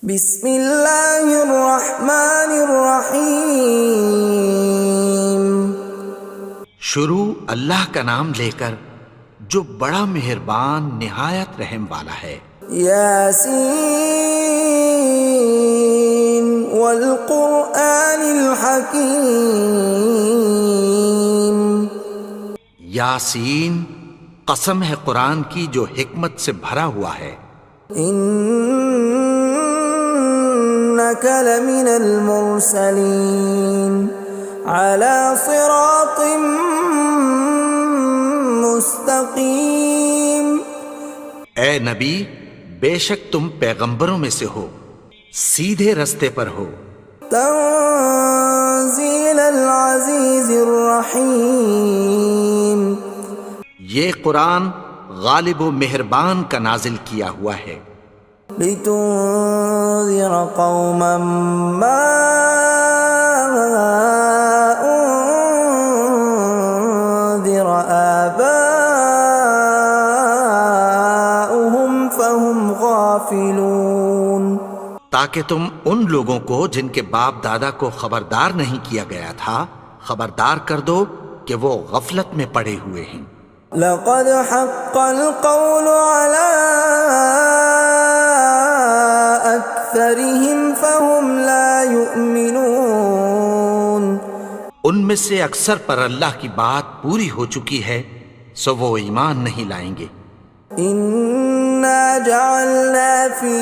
بسم اللہ الرحمن الرحیم۔ شروع اللہ کا نام لے کر جو بڑا مہربان نہایت رحم والا ہے۔ یاسین والقرآن الحکیم۔ یاسین، قسم ہے قرآن کی جو حکمت سے بھرا ہوا ہے۔ انک لمن المرسلین علی صراط مستقیم۔ اے نبی، بے شک تم پیغمبروں میں سے ہو، سیدھے رستے پر ہو۔ تنزیل العزیز الرحیم۔ یہ قرآن غالب و مہربان کا نازل کیا ہوا ہے۔ لتنذر قوما ما انذر آباؤهم فهم غافلون۔ تاکہ تم ان لوگوں کو جن کے باپ دادا کو خبردار نہیں کیا گیا تھا خبردار کر دو کہ وہ غفلت میں پڑے ہوئے ہیں۔ لقد حق القول على أكثرهم فهم لا يؤمنون۔ ان میں سے اکثر پر اللہ کی بات پوری ہو چکی ہے سو وہ ایمان نہیں لائیں گے۔ إنا جعلنا في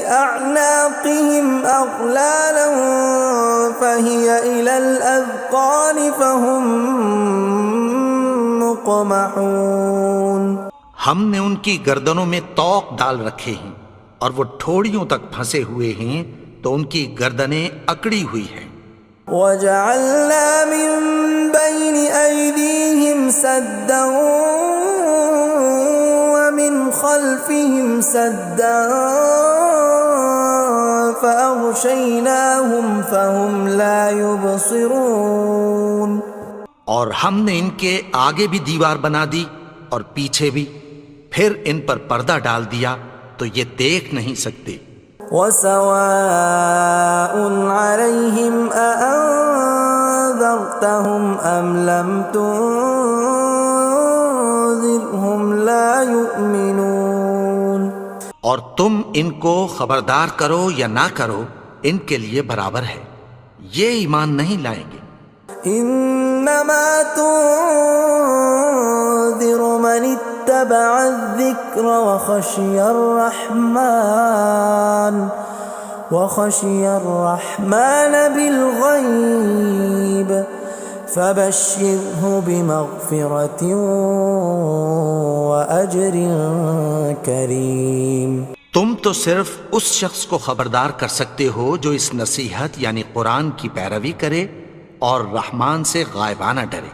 أعناقهم أغلالا فهي إلى الأذقان فهم مقمحون۔ ہم نے ان کی گردنوں میں طوق ڈال رکھے ہیں اور وہ ٹھوڑیوں تک پھنسے ہوئے ہیں تو ان کی گردنیں اکڑی ہوئی ہیں۔ وَجَعَلْنَا مِن بَيْنِ أَيْدِيهِمْ سَدًّا وَمِنْ خَلْفِهِمْ سَدًّا فَأَغْشَيْنَاهُمْ فَهُمْ لَا يُبْصِرُونَ۔ اور ہم نے ان کے آگے بھی دیوار بنا دی اور پیچھے بھی، پھر ان پر پردہ ڈال دیا تو یہ دیکھ نہیں سکتے۔ وَسَوَاءٌ عَلَيْهِمْ أَأَنذَرْتَهُمْ أَمْ لَمْ تُنذِرْهُمْ لَا يُؤْمِنُونَ۔ اور تم ان کو خبردار کرو یا نہ کرو ان کے لیے برابر ہے، یہ ایمان نہیں لائیں گے۔ انما تنذر من اتبع الذکر وخشی الرحمن بالغیب فبشرہ بمغفرۃ واجر کریم۔ تم تو صرف اس شخص کو خبردار کر سکتے ہو جو اس نصیحت یعنی قرآن کی پیروی کرے اور رحمان سے غائبانہ ڈرے،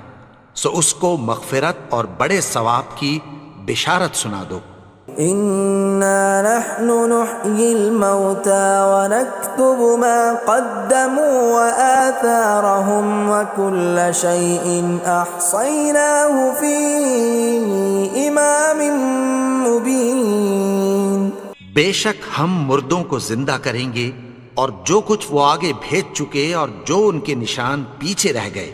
سو اس کو مغفرت اور بڑے ثواب کی بشارت سنا دو۔ اِنَّا نَحْنُ نُحْيِي الْمَوْتَى وَنَكْتُبُ مَا قَدَّمُوا وَآثَارَهُمْ وَكُلَّ شَيْءٍ أَحْصَيْنَاهُ فِي إِمَامٍ مُبِينٍ۔ بے شک ہم مردوں کو زندہ کریں گے اور جو کچھ وہ آگے بھیج چکے اور جو ان کے نشان پیچھے رہ گئے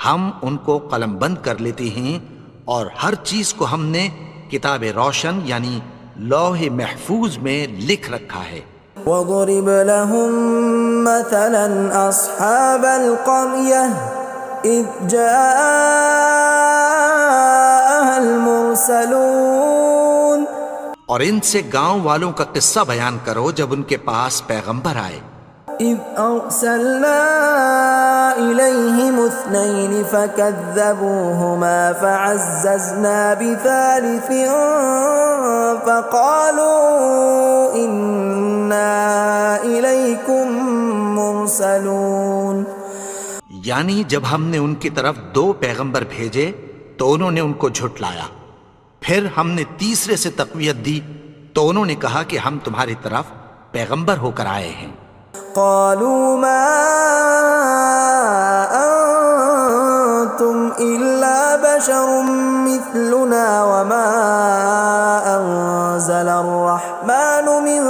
ہم ان کو قلم بند کر لیتے ہیں، اور ہر چیز کو ہم نے کتاب روشن یعنی لوح محفوظ میں لکھ رکھا ہے۔ وَضُرِبْ لَهُم مَّثَلًا أَصْحَابَ الْقَرْيَةِ إِذْ جَاءَهَا الْمُرْسَلُونَ۔ اور ان سے گاؤں والوں کا قصہ بیان کرو جب ان کے پاس پیغمبر آئے۔ إِذْ أَرْسَلْنَا إِلَيْهِمُ اثْنَيْنِ فَكَذَّبُوهُمَا فَعَزَّزْنَا بِثَالِثٍ فَقَالُوا إِنَّا إِلَيْكُمْ مُرْسَلُونَ۔ یعنی جب ہم نے ان کی طرف دو پیغمبر بھیجے تو انہوں نے ان کو جھٹلایا، پھر ہم نے تیسرے سے تقویت دی تو انہوں نے کہا کہ ہم تمہاری طرف پیغمبر ہو کر آئے ہیں۔ قالوا ما أنتم إلا بشر مثلنا وما أنزل الرحمن من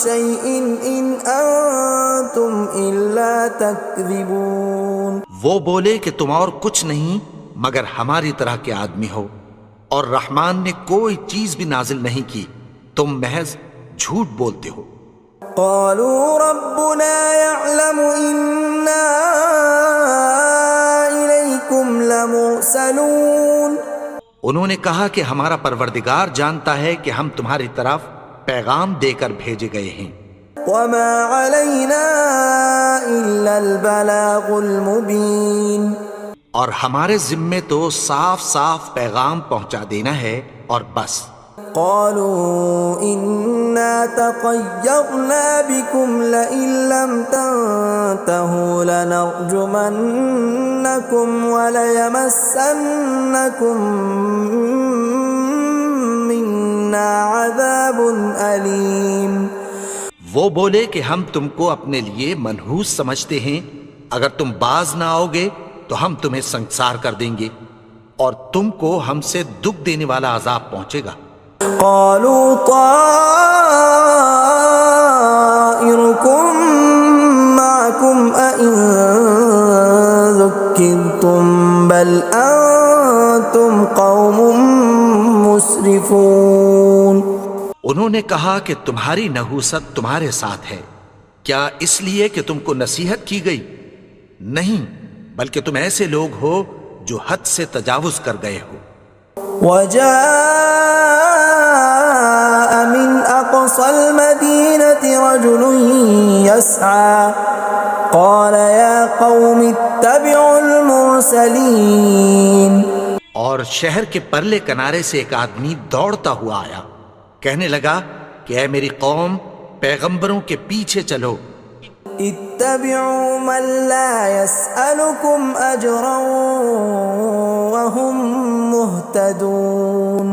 شيء إن أنتم إلا تكذبون. وہ بولے کہ تم اور کچھ نہیں مگر ہماری طرح کے آدمی ہو، اور رحمان نے کوئی چیز بھی نازل نہیں کی، تم محض جھوٹ بولتے ہو. قالوا ربنا يعلم إنا إليكم لمرسلون. انہوں نے کہا کہ ہمارا پروردگار جانتا ہے کہ ہم تمہاری طرف پیغام دے کر بھیجے گئے ہیں. وما علينا إلا البلاغ المبين. اور ہمارے ذمے تو صاف صاف پیغام پہنچا دینا ہے اور بس. قالوا إنا تطيرنا بكم لئن لم تنتهوا لنرجمنكم وليمسنكم منا عذاب أليم. وہ بولے کہ ہم تم کو اپنے لیے منحوس سمجھتے ہیں، اگر تم باز نہ آؤ گے تو ہم تمہیں سنسار کر دیں گے اور تم کو ہم سے دکھ دینے والا عذاب پہنچے گا. قالوا طائركم معكم أئن ذكرتم بل أنتم قوم مسرفون. انہوں نے کہا کہ تمہاری نحوست تمہارے ساتھ ہے، کیا اس لیے کہ تم کو نصیحت کی گئی؟ نہیں، بلکہ تم ایسے لوگ ہو جو حد سے تجاوز کر گئے ہو. وجاء من أقصى المدينة رجل يسعى قال يا قوم اتبعوا المرسلين. اور شہر کے پرلے کنارے سے ایک آدمی دوڑتا ہوا آیا، کہنے لگا کہ اے میری قوم، پیغمبروں کے پیچھے چلو. اتبعوا من لا يسألكم أجرا وهم مهتدون.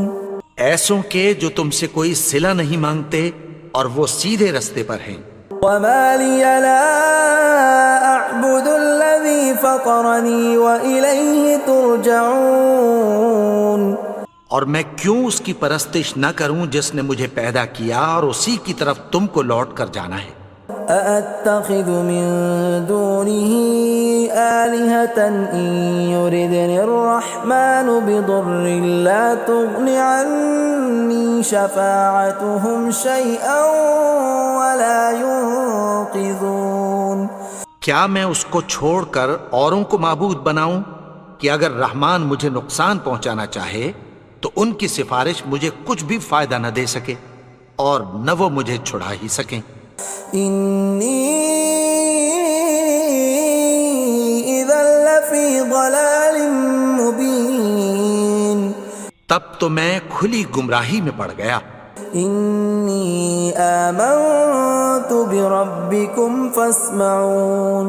ایسوں کے جو تم سے کوئی صلہ نہیں مانگتے اور وہ سیدھے رستے پر ہیں. وما لي لا أعبد الذي فطرني وإليه ترجعون. اور میں کیوں اس کی پرستش نہ کروں جس نے مجھے پیدا کیا اور اسی کی طرف تم کو لوٹ کر جانا ہے. أأتخذ من دونه آلهة إن يردني الرحمن بضر لا تغن عني شفاعتهم شيئا ولا ينقذون. کیا میں اس کو چھوڑ کر اوروں کو معبود بناؤں کہ اگر رحمان مجھے نقصان پہنچانا چاہے تو ان کی سفارش مجھے کچھ بھی فائدہ نہ دے سکے اور نہ وہ مجھے چھڑا ہی سکیں. إني إذا لفي ضلال مبين. تب تو میں کھلی گمراہی میں پڑ گیا. إني آمنت بربكم فاسمعون.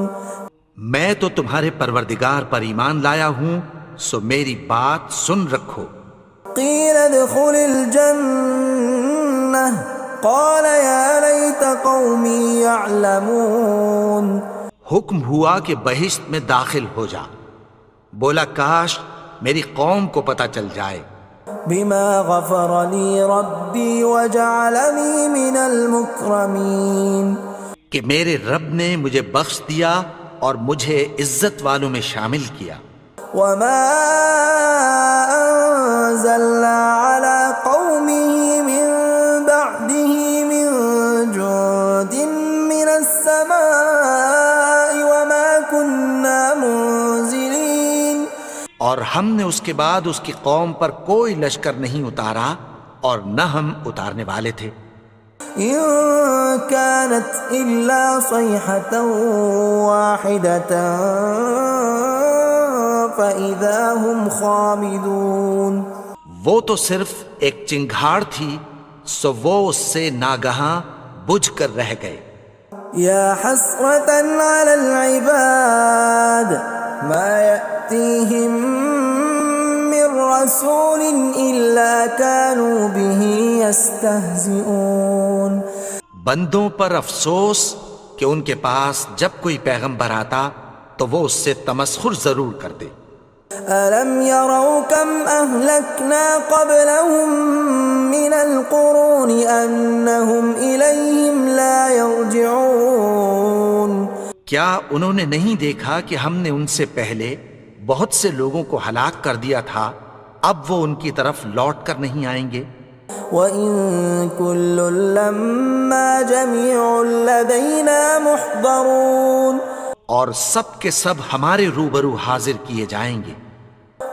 میں تو تمہارے پروردگار پر ایمان لایا ہوں، سو میری بات سن رکھو. قيل ادخل الجنة قال يا ليت قومي يعلمون. حکم ہوا کہ بہشت میں داخل ہو جا. بولا کاش میری قوم کو پتہ چل جائے. بما غفر لي ربي وجعلني من المكرمين. کہ میرے رب نے مجھے بخش دیا اور مجھے عزت والوں میں شامل کیا. وما أنزلنا على قومه من بعده من جند من السماء وما كنا منزلين. اور ہم نے اس کے بعد اس کی قوم پر کوئی لشکر نہیں اتارا اور نہ ہم اتارنے والے تھے. إن كانت إلا صيحة واحدة فإذا هم خامدون. وہ تو صرف ایک چنگھاڑ تھی، سو وہ اس سے ناگہاں بجھ کر رہ گئے. يا حسرة على العباد ما يأتيهم من رسول إلا كانوا به يستهزئون. بندوں پر افسوس کہ ان کے پاس جب کوئی پیغمبر آتا تو وہ اس سے تمسخر ضرور کرتے. ألم يروا كم أهلكنا قبلهم من القرون أنهم إليهم لا يرجعون کیا انہوں نے نہیں دیکھا کہ ہم نے ان سے پہلے بہت سے لوگوں کو ہلاک کر دیا تھا، اب وہ ان کی طرف لوٹ کر نہیں آئیں گے؟ وَإِن كُلٌّ لَّمَّا جَمِيعٌ لَّدَيْنَا مُحْضَرُونَ اور سب کے سب ہمارے روبرو حاضر کیے جائیں گے۔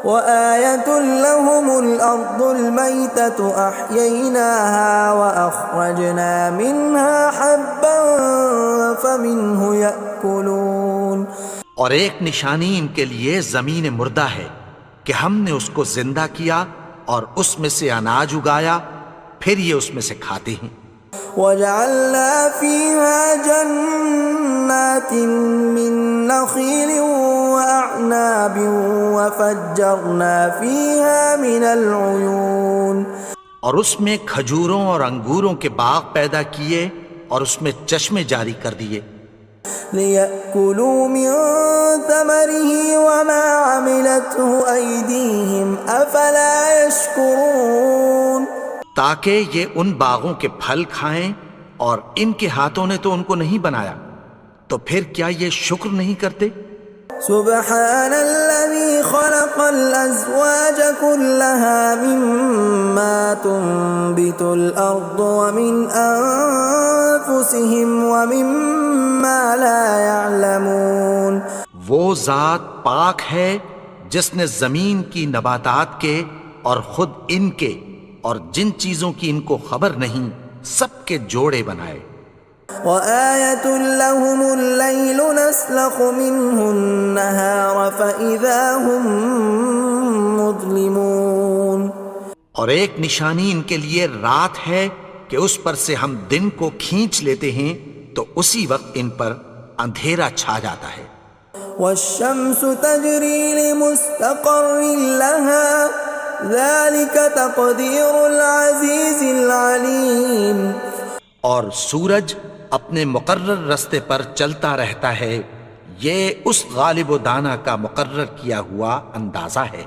وَآيَةٌ لَّهُمُ الْأَرْضُ الْمَيْتَةُ أَحْيَيْنَاهَا وَأَخْرَجْنَا مِنْهَا حَبًّا فَمِنْهُ يَأْكُلُونَ اور ایک نشانی ان کے لیے زمین مردہ ہے کہ ہم نے اس کو زندہ کیا اور اس میں سے اناج اگایا، پھر یہ اس میں سے کھاتے ہیں۔ وَجَعَلْنَا فِيهَا جَنَّاتٍ مِّن نَّخِيلٍ وَأَعْنَابٍ وَفَجَّرْنَا فِيهَا مِنَ الْعُيُونِ اور اس میں کھجوروں اور انگوروں کے باغ پیدا کیے اور اس میں چشمے جاری کر دیے، لِيَأْكُلُوا مِن ثَمَرِهِ وَمَا عَمِلَتْهُ أَيْدِيهِمْ أَفَلَا يَشْكُرُونَ تاکہ یہ ان باغوں کے پھل کھائیں، اور ان کے ہاتھوں نے تو ان کو نہیں بنایا، تو پھر کیا یہ شکر نہیں کرتے؟ سبحان الذي خلق الأزواج كلها مما تنبت الأرض ومن أنفسهم ومما لا يعلمون وہ ذات پاک ہے جس نے زمین کی نباتات کے اور خود ان کے اور جن چیزوں کی ان کو خبر نہیں سب کے جوڑے بنائے۔ وَآيَةٌ لَّهُمُ اللَّيْلُ نَسْلَخُ مِنْهُ النَّهَارَ فَإِذَا هُم مُظْلِمُونَ اور ایک نشانی ان کے لیے رات ہے کہ اس پر سے ہم دن کو کھینچ لیتے ہیں تو اسی وقت ان پر اندھیرا چھا جاتا ہے۔ وَالشَّمْسُ تَجْرِي لِمُسْتَقَرٍّ لَّهَا ذَلِكَ تَقْدِيرُ الْعَزِيزِ الْعَلِيمِ اور سورج اپنے مقرر رستے پر چلتا رہتا ہے، یہ اس غالب و دانا کا مقرر کیا ہوا اندازہ ہے۔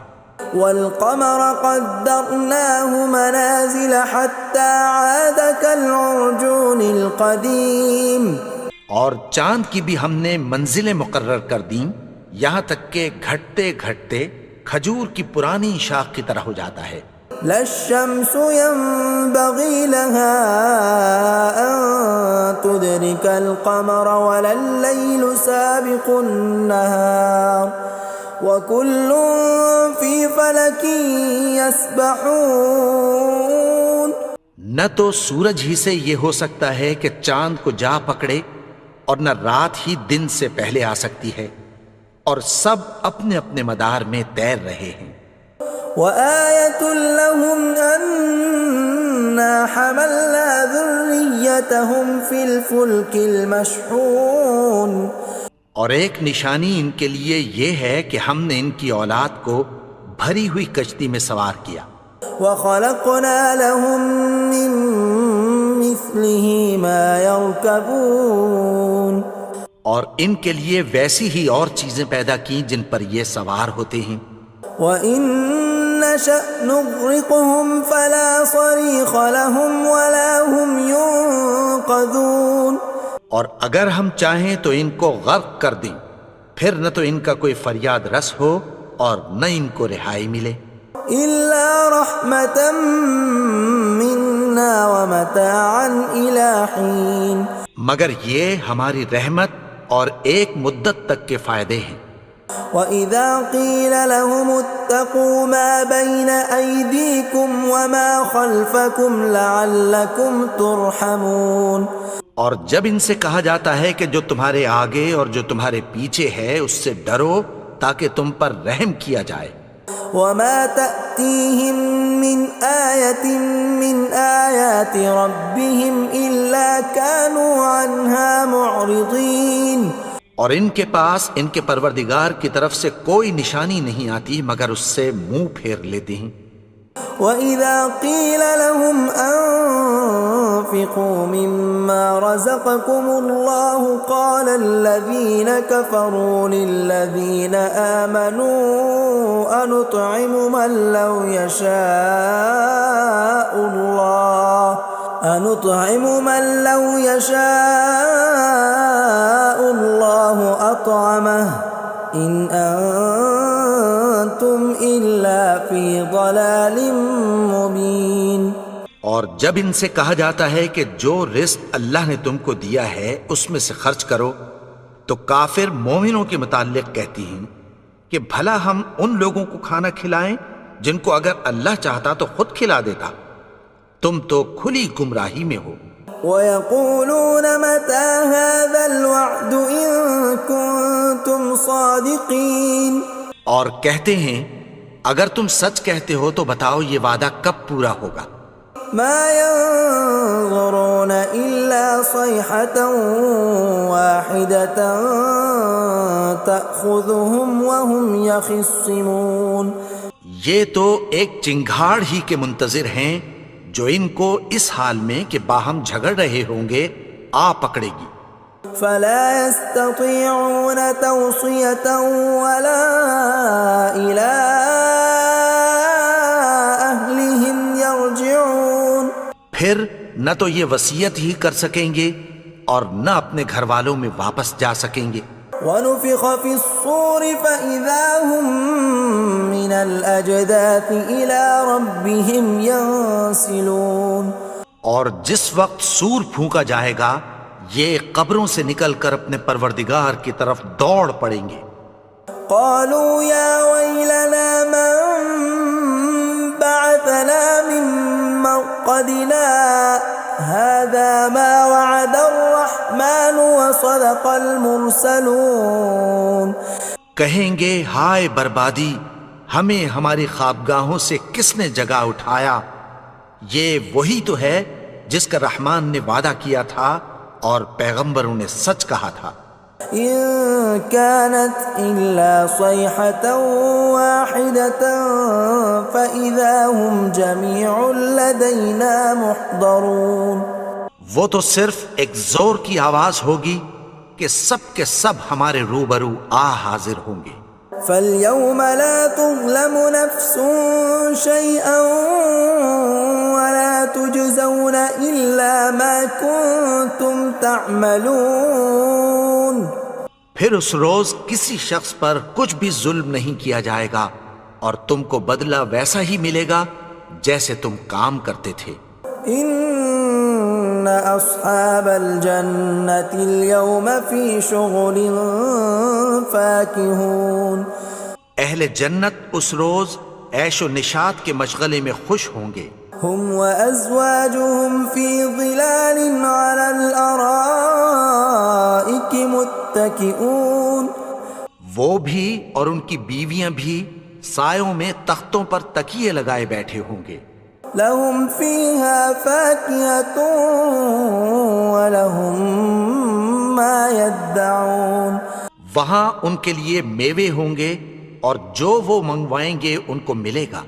وَالْقَمَرَ قَدَّرْنَاهُ مَنَازِلَ حَتَّى عَادَ كَالْعُرْجُونِ الْقَدِيمِ اور چاند کی بھی ہم نے منزلیں مقرر کر دیں، یہاں تک کہ گھٹتے گھٹتے کھجور کی پرانی شاخ کی طرح ہو جاتا ہے۔ لا الشمس ينبغي لها أن تدرك القمر ولا الليل سابق النهار وكل في فلك يسبحون نہ تو سورج ہی سے یہ ہو سکتا ہے کہ چاند کو جا پکڑے، اور نہ رات ہی دن سے پہلے آ سکتی ہے، اور سب اپنے اپنے مدار میں تیر رہے ہیں۔ وَآيَةٌ لَّهُمْ أَنَّا حَمَلْنَا ذُرِّيَّتَهُمْ فِي الْفُلْكِ الْمَشْحُونِ اور ایک نشانی ان کے لیے یہ ہے کہ ہم نے ان کی اولاد کو بھری ہوئی کشتی میں سوار کیا۔ وَخَلَقْنَا لَهُم مِّن مِّثْلِهِ مَا يَرْكَبُونَ اور ان کے لیے ویسی ہی اور چیزیں پیدا کی جن پر یہ سوار ہوتے ہیں۔ وَإِن نَّشَأْ نُغْرِقْهُمْ فَلَا صَرِيخَ لَهُمْ وَلَا هُمْ يُنقَذُونَ اور اگر ہم چاہیں تو ان کو غرق کر دیں، پھر نہ تو ان کا کوئی فریاد رس ہو اور نہ ان کو رہائی ملے۔ إِلَّا رَحْمَةً مِّنَّا وَمَتَاعًا إِلَىٰ حِينٍ مگر یہ ہماری رحمت اور ایک مدت تک کے فائدے ہیں۔ وَإِذَا قِيلَ لَهُمُ اتَّقُوا مَا بَيْنَ أَيْدِيكُمْ وَمَا خَلْفَكُمْ لَعَلَّكُمْ تُرْحَمُونَ اور جب ان سے کہا جاتا ہے کہ جو تمہارے آگے اور جو تمہارے پیچھے ہے اس سے ڈرو تاکہ تم پر رحم کیا جائے۔ وَمَا تَأْتِيهِم مِّنْ آيَةٍ مِّنْ آيَاتِ رَبِّهِمْ إِلَّا كَانُوا عَنْهَا مُعْرِضِينَ اور ان کے پاس ان کے پروردگار کی طرف سے کوئی نشانی نہیں آتی مگر اس سے منہ پھیر لیتے ہیں۔ وَإِذَا قِيلَ لَهُمْ وأنفقوا مما رزقكم الله قال الذين كفروا للذين آمنوا أنطعم من لو يشاء الله أطعمه إن أنتم إلا في ضلال مبين۔ اور جب ان سے کہا جاتا ہے کہ جو رزق اللہ نے تم کو دیا ہے اس میں سے خرچ کرو، تو کافر مومنوں کے متعلق کہتی ہیں کہ بھلا ہم ان لوگوں کو کھانا کھلائیں جن کو اگر اللہ چاہتا تو خود کھلا دیتا، تم تو کھلی گمراہی میں ہو۔ وَيَقُولُونَ مَتَى هَذَا الْوَعْدُ إِن كُنتُمْ صَادِقِينَ، اور کہتے ہیں اگر تم سچ کہتے ہو تو بتاؤ یہ وعدہ کب پورا ہوگا۔ مَا يَنظُرُونَ إِلَّا صَيْحَةً وَاحِدَةً تَأْخُذُهُمْ وَهُمْ يَخِصِّمُونَ، یہ تو ایک چنگھاڑ ہی کے منتظر ہیں جو ان کو اس حال میں کہ باہم جھگڑ رہے ہوں گے آ پکڑے گی۔ فَلَا يَسْتَطِيعُونَ تَوْصِيَةً وَلَا إِلَىٰ أَهْلِهِمْ يَرْجِعُونَ، پھر نہ تو یہ وصیت ہی کر سکیں گے اور نہ اپنے گھر والوں میں واپس جا سکیں گے۔ وَنُفِخَ فِي الصُّورِ فَإِذَا هُم مِّنَ الْأَجْدَاثِ إِلَىٰ رَبِّهِمْ يَنسِلُونَ، اور جس وقت سور پھونکا جائے گا یہ قبروں سے نکل کر اپنے پروردگار کی طرف دوڑ پڑیں گے۔ قالوا يا ويلنا من بعثنا من مرقدنا هذا ما وعد الرحمن وصدق المرسلون، کہیں گے ہائے بربادی، ہمیں ہماری خوابگاہوں سے کس نے جگا اٹھایا، یہ وہی تو ہے جس کا رحمان نے وعدہ کیا تھا اور پیغمبروں نے سچ کہا تھا۔ إن كانت إلا صيحة واحدة فإذا هم جميع لدينا محضرون، وہ تو صرف ایک زور کی آواز ہوگی کہ سب کے سب ہمارے روبرو آ حاضر ہوں گے۔ فاليوم لا تظلم نفس شيئا ولا تجزون إلا ما كنتم تعملون، پھر اس روز کسی شخص پر کچھ بھی ظلم نہیں کیا جائے گا اور تم کو بدلہ ویسا ہی ملے گا جیسے تم کام کرتے تھے۔ ان اصحاب الجنة اليوم في شغل فاكهون، اہل جنت اس روز عیش و نشاط کے مشغلے میں خوش ہوں گے۔ هم وازواجهم في ظلال على الارائك متكئون، وہ بھی اور ان کی بیویاں بھی سایوں میں تختوں پر تکیے لگائے بیٹھے ہوں گے۔ لهم فيها فاكهة ولهم ما يدعون، وہاں ان کے لیے میوے ہوں گے اور جو وہ منگوائیں گے ان کو ملے گا۔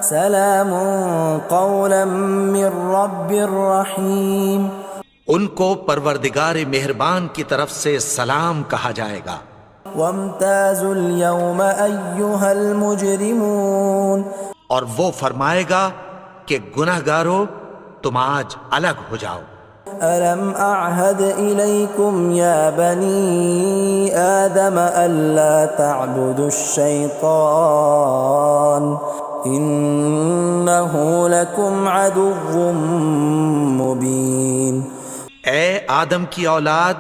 سلام قولا من رب رحیم، ان کو پروردگار مہربان کی طرف سے سلام کہا جائے گا۔ وامتازوا اليوم ایھا المجرمون، اور وہ فرمائے گا کہ گنہگارو تم آج الگ ہو جاؤ۔ ألم أعهد إليكم يا بني آدم ألا تعبدوا الشيطان إنه لكم عدو مبين۔ اے آدم کی اولاد،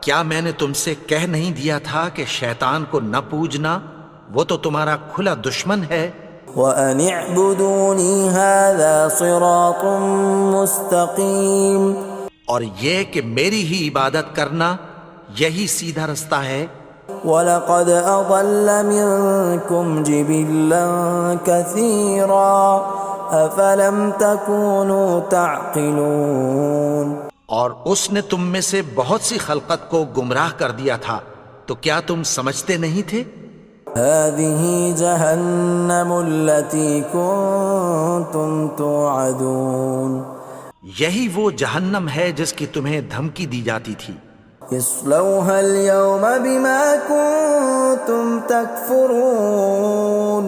کیا میں نے تم سے کہہ نہیں دیا تھا کہ شیطان کو نہ پوجنا، وہ تو تمہارا کھلا دشمن ہے۔ وَأَنِ اعْبُدُونِي هَذَا صِرَاطٌ مُسْتَقِيمٌ، اور یہ کہ میری ہی عبادت کرنا یہی سیدھا رستہ ہے۔ وَلَقَدْ أَضَلَّ مِنْكُمْ جِبِلًّا كَثِيرًا أَفَلَمْ تَكُونُوا تَعْقِلُونَ، اور اس نے تم میں سے بہت سی خلقت کو گمراہ کر دیا تھا، تو کیا تم سمجھتے نہیں تھے؟ هَذِهِ جَهَنَّمُ الَّتِي كُنْتُمْ تُوعَدُونَ، یہی وہ جہنم ہے جس کی تمہیں دھمکی دی جاتی تھی. اصلوها اليوم بما كنتم تكفرون.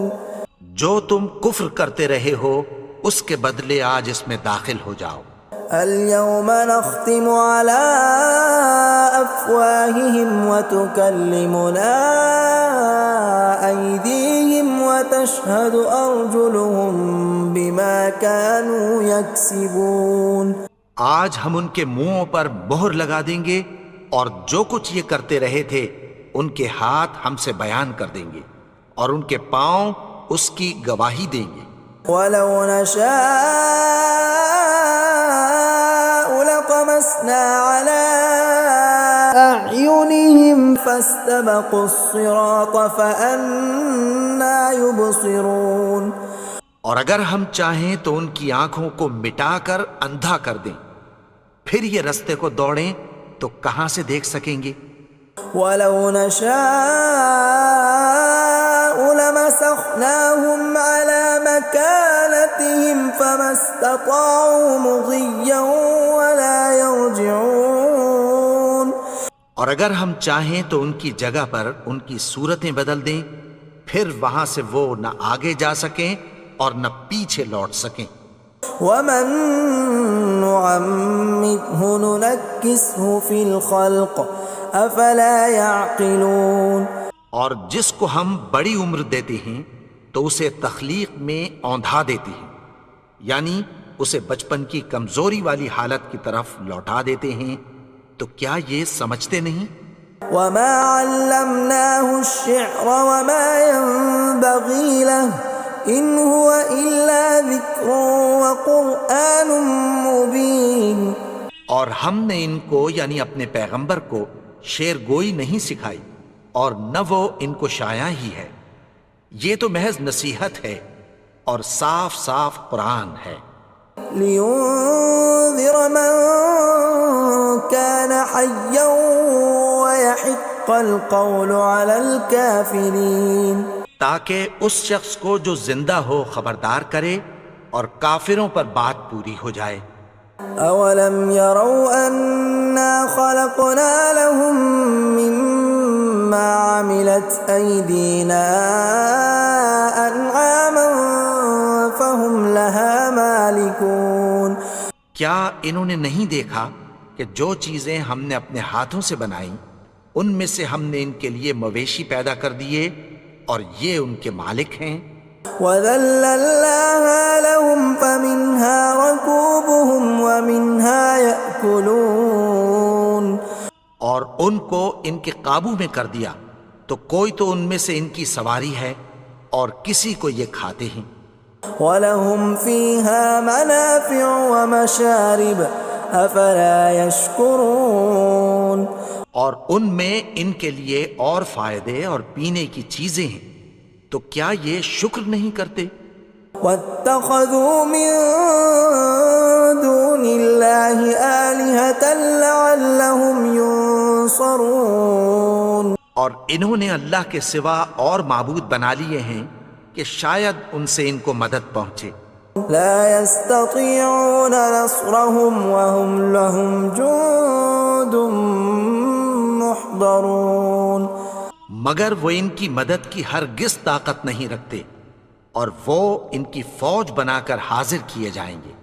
جو تم کفر کرتے رہے ہو اس کے بدلے آج اس میں داخل ہو جاؤ. اليوم نختم على أفواههم وتكلمنا أيديهم وتشهد أرجلهم بما كانوا يكسبون. آج ہم ان کے منہوں پر مہر لگا دیں گے اور جو کچھ یہ کرتے رہے تھے ان کے ہاتھ ہم سے بیان کر دیں گے اور ان کے پاؤں اس کی گواہی دیں گے. ولو نشاء لطمسنا على أعينهم فاستبقوا الصراط فأنى يبصرون. اور اگر ہم چاہیں تو ان کی آنکھوں کو مٹا کر اندھا کر دیں، پھر یہ رستے کو دوڑیں تو کہاں سے دیکھ سکیں گے. ولو نشاء لمسخناهم على مكانتهم فما استطاعوا مضيا ولا يرجعون. اور اگر ہم چاہیں تو ان کی جگہ پر ان کی صورتیں بدل دیں، پھر وہاں سے وہ نہ آگے جا سکیں اور نہ پیچھے لوٹ سکیں. ومن نعمره ننكسه في الخلق افلا يعقلون. اور جس کو ہم بڑی عمر دیتے ہیں تو اسے تخلیق میں اوندھا دیتے ہیں، یعنی اسے بچپن کی کمزوری والی حالت کی طرف لوٹا دیتے ہیں. تو کیا یہ سمجھتے نہیں؟ وما علمناه الشعر وما ينبغي له ان هو الا ذکر وقرآن مبین. اور ہم نے ان کو یعنی اپنے پیغمبر کو شعر گوئی نہیں سکھائی اور نہ وہ ان کو شایع ہی ہے، یہ تو محض نصیحت ہے اور صاف صاف قرآن ہے. لینذر من كان حیا ويحق القول على الكافرین. تاکہ اس شخص کو جو زندہ ہو خبردار کرے اور کافروں پر بات پوری ہو جائے. اولم يروا انا خلقنا لهم مما عملت ايدينا انعاما فهم لها مالكون. کیا انہوں نے نہیں دیکھا کہ جو چیزیں ہم نے اپنے ہاتھوں سے بنائیں ان میں سے ہم نے ان کے لیے مویشی پیدا کر دیے اور یہ ان کے مالک ہیں. وَذَلَّلْنَاهَا لَهُمْ فَمِنْهَا رَكُوبُهُمْ وَمِنْهَا يَأْكُلُونَ. اور ان کو ان کے قابو میں کر دیا تو کوئی تو ان میں سے ان کی سواری ہے اور کسی کو یہ کھاتے ہیں. وَلَهُمْ فِيهَا مَنَافِعُ وَمَشَارِبُ أَفَلَا يَشْكُرُونَ. اور ان میں ان کے لیے اور فائدے اور پینے کی چیزیں ہیں، تو کیا یہ شکر نہیں کرتے؟ وَاتَّخَذُوا مِن دُونِ اللَّهِ آلِهَةً لَعَلَّهُمْ يُنصَرُونَ. اور انہوں نے اللہ کے سوا اور معبود بنا لیے ہیں کہ شاید ان سے ان کو مدد پہنچے. لا يستطيعون نصرهم وهم لهم جند محضرون. مگر وہ ان کی مدد کی ہرگز طاقت نہیں رکھتے اور وہ ان کی فوج بنا کر حاضر کیے جائیں گے.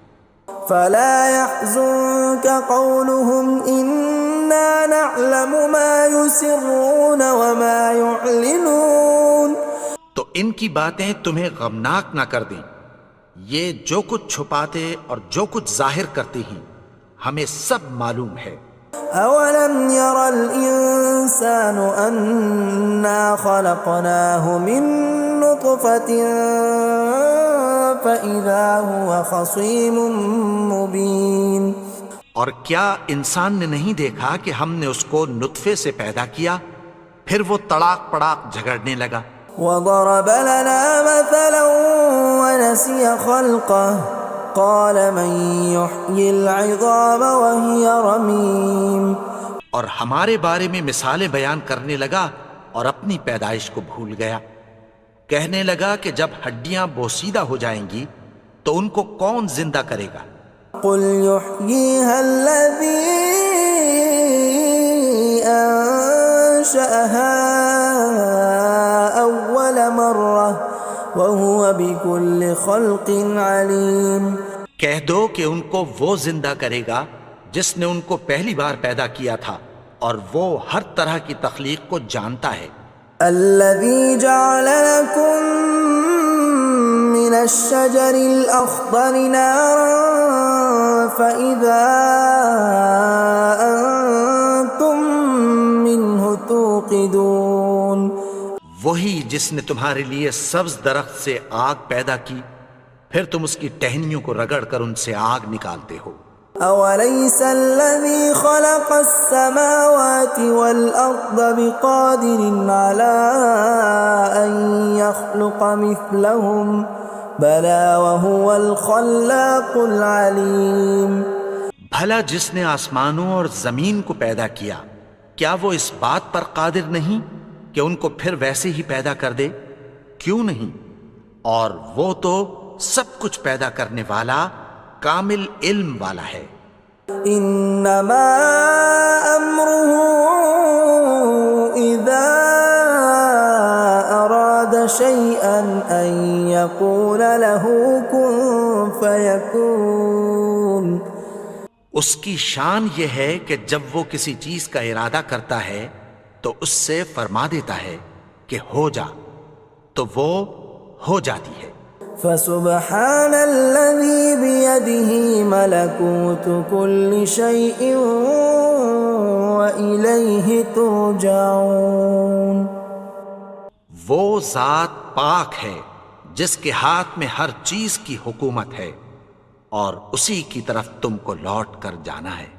فلا يحزنك قولهم إنا نعلم ما يسرون وما يعلنون. تو ان کی باتیں تمہیں غمناک نہ کر دیں، یہ جو کچھ چھپاتے اور جو کچھ ظاہر کرتے ہیں ہمیں سب معلوم ہے. اولم ير الانسان انا خلقناه من نطفة فاذا هو خصيم مبين. اور کیا انسان نے نہیں دیکھا کہ ہم نے اس کو نطفے سے پیدا کیا پھر وہ تڑاک پڑاک جھگڑنے لگا. وضرب لنا مثلا ونسي خلقه قال من يحيي العظام وهي رميم. اور ہمارے بارے میں مثالیں بیان کرنے لگا اور اپنی پیدائش کو بھول گیا. کہنے لگا کہ جب ہڈیاں بوسیدہ ہو جائیں گی تو ان کو کون زندہ کرے گا قل يحييها الذي أنشأها أول مرة وهو بكل خلق عليم۔ کہہ دو کہ ان کو وہ زندہ کرے گا جس نے ان کو پہلی بار پیدا کیا تھا، اور وہ ہر طرح کی تخلیق کو جانتا ہے۔ الذي جعل لكم من الشجر الأخضر نارا فإذا أنتم منه توقدون، وہی جس نے تمہارے لیے سبز درخت سے آگ پیدا کی، پھر تم اس کی ٹہنیوں کو رگڑ کر ان سے آگ نکالتے ہو۔ أوليس الذي خلق السماوات والأرض بقادر على أن يخلق مثلهم بلى وهو الخلاق العليم۔ بھلا جس نے آسمانوں اور زمین کو پیدا کیا، کیا وہ اس بات پر قادر نہیں کہ ان کو پھر ویسے ہی پیدا کر دے؟ کیوں نہیں؟ اور وہ تو سب کچھ پیدا کرنے والا، کامل علم والا ہے۔ انما امره اذا اراد شيئا ان يقول له كن فيكون۔ اس کی شان یہ ہے کہ جب وہ کسی چیز کا ارادہ کرتا ہے تو اس سے فرما دیتا ہے کہ ہو جا، تو وہ ہو جاتی ہے۔ فسبحان الذي بيده ملكوت كل شيء وإليه ترجعون۔ وہ ذات پاک ہے جس کے ہاتھ میں ہر چیز کی حکومت ہے، اور اسی کی طرف تم کو لوٹ کر جانا ہے۔